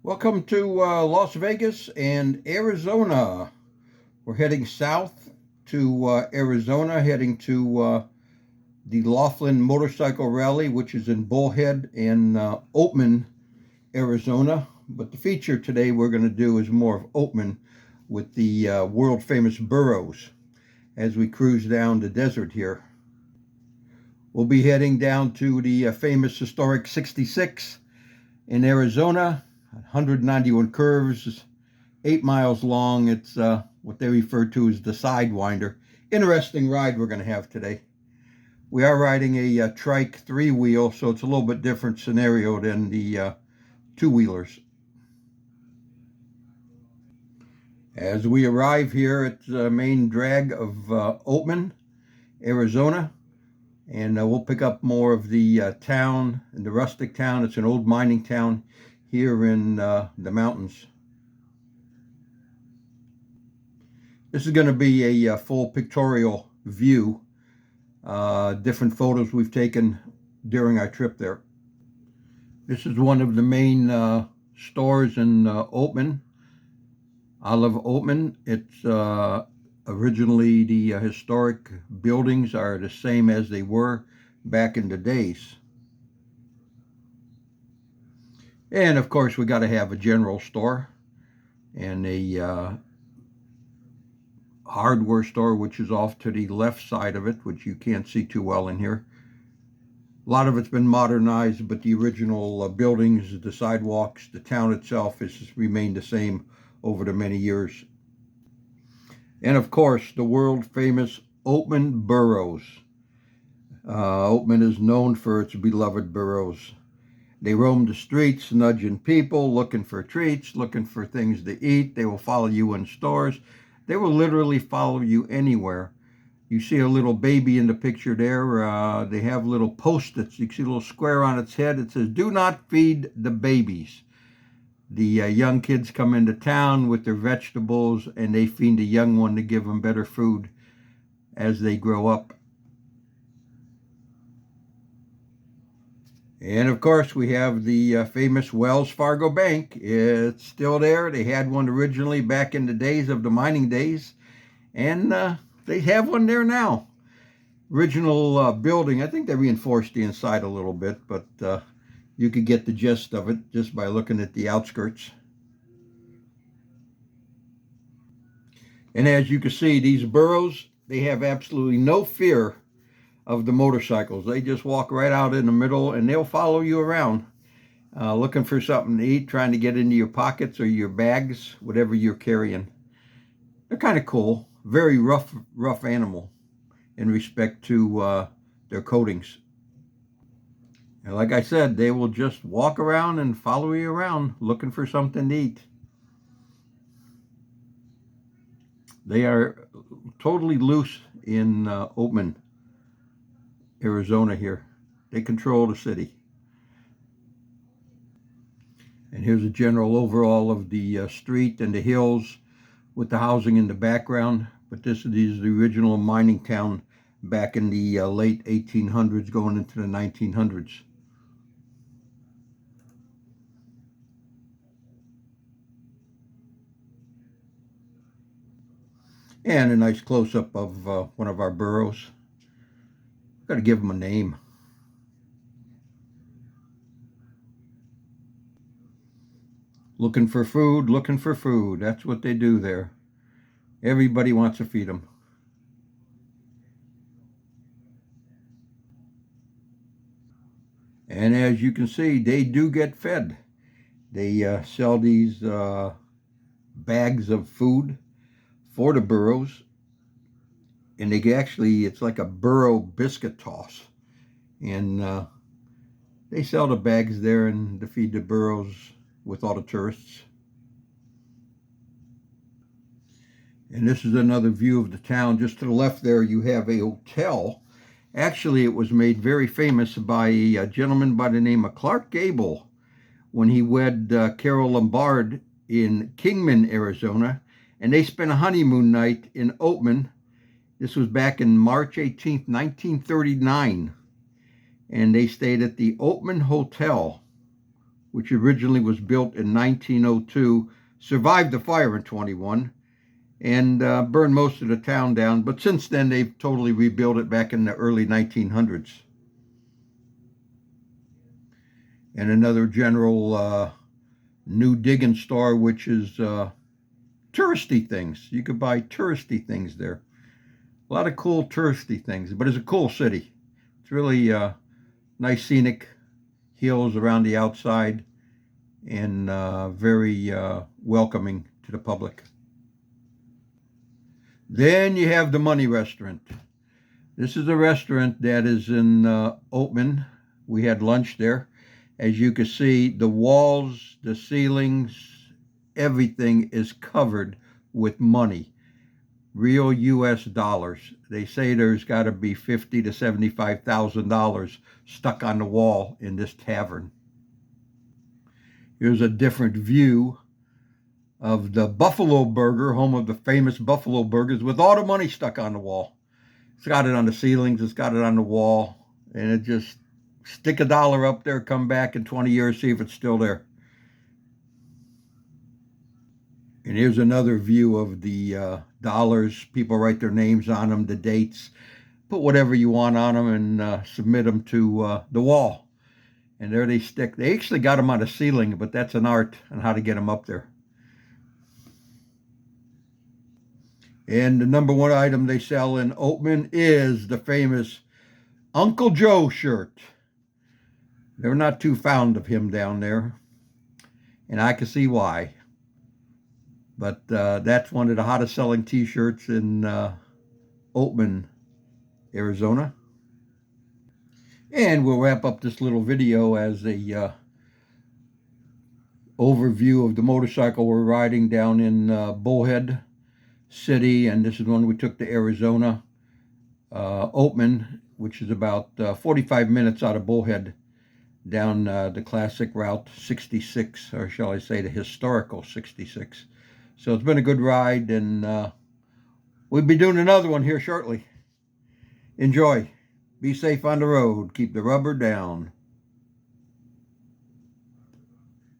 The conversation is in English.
Welcome to Las Vegas and Arizona. We're heading south to Arizona, heading to the Laughlin Motorcycle Rally, which is in Bullhead and Oatman, Arizona. But the feature today we're going to do is more of Oatman with the World Famous Burrous as we cruise down the desert here. We'll be heading down to the famous historic 66 in Arizona. 191 curves, 8 miles long. It's what they refer to as the Sidewinder. Interesting ride we're going to have today. We are riding a trike three-wheel, so it's a little bit different scenario than the two-wheelers. As we arrive here at the main drag of Oatman, Arizona, and we'll pick up more of the town, and the rustic town. It's an old mining town here in the mountains. This is going to be a full pictorial view, different photos we've taken during our trip there. This is one of the main stores in Oatman, Olive Oatman. It's originally the historic buildings are the same as they were back in the days. And of course, we got to have a general store and a hardware store, which is off to the left side of it, which you can't see too well in here. A lot of it's been modernized, but the original buildings, the sidewalks, the town itself has remained the same over the many years. And of course, the world famous Oatman Burrous. Oatman is known for its beloved burros. They roam the streets, nudging people, looking for treats, looking for things to eat. They will follow you in stores. They will literally follow you anywhere. You see a little baby in the picture there. They have little post-its. You can see a little square on its head. It says, "Do not feed the babies." The young kids come into town with their vegetables, and they feed the young one to give them better food as they grow up. And of course, we have the famous Wells Fargo Bank. It's still there. They had one originally back in the days of the mining days, and they have one there now. Original building. I think they reinforced the inside a little bit, but you could get the gist of it just by looking at the outskirts. And as you can see, these burros, they have absolutely no fear of the motorcycles. They just walk right out in the middle, and they'll follow you around, looking for something to eat, trying to get into your pockets or your bags, whatever you're carrying. They're kind of cool. Very rough animal in respect to their coatings. And like I said, they will just walk around and follow you around, looking for something to eat. They are totally loose in Oatman, Arizona here. They control the city. And here's a general overall of the street and the hills with the housing in the background. But this is the original mining town back in the late 1800s going into the 1900s. And a nice close-up of one of our burros. Got to give them a name. Looking for food, looking for food. That's what they do there. Everybody wants to feed them. And as you can see, they do get fed. They sell these bags of food for the burros. And they actually, it's like a burro biscuit toss. And they sell the bags there and to feed the burros with all the tourists. And this is another view of the town. Just to the left there, you have a hotel. Actually, it was made very famous by a gentleman by the name of Clark Gable when he wed Carole Lombard in Kingman, Arizona. And they spent a honeymoon night in Oatman. This was back in March 18th, 1939. And they stayed at the Oatman Hotel which originally was built in 1902, survived the fire in 21 and burned most of the town down. But since then, they've totally rebuilt it back in the early 1900s. And another general new digging store, which is touristy things. You could buy touristy things there. A lot of cool touristy things, but it's a cool city. It's really nice scenic hills around the outside and very welcoming to the public. Then you have the Money Restaurant. This is a restaurant that is in Oatman. We had lunch there. As you can see, the walls, the ceilings, everything is covered with money, real U.S. dollars. They say there's got to be $50,000 to $75,000 stuck on the wall in this tavern. Here's a different view of the Buffalo Burger, home of the famous Buffalo Burgers, with all the money stuck on the wall. It's got it on the ceilings, it's got it on the wall, and it just stick a dollar up there, come back in 20 years, see if it's still there. And here's another view of the dollars. People write their names on them, the dates, put whatever you want on them, and submit them to the wall. And there they stick. They actually got them on the ceiling, but that's an art on how to get them up there. And the number one item they sell in Oatman is the famous Uncle Joe shirt. They're not too fond of him down there, and I can see why. But that's one of the hottest selling t-shirts in Oatman, Arizona. And we'll wrap up this little video as a overview of the motorcycle we're riding down in Bullhead City, and this is one we took to Arizona. Oatman, which is about 45 minutes out of Bullhead, down the classic Route 66, or shall I say the historical 66. So it's been a good ride, and we'll be doing another one here shortly. Enjoy. Be safe on the road. Keep the rubber down.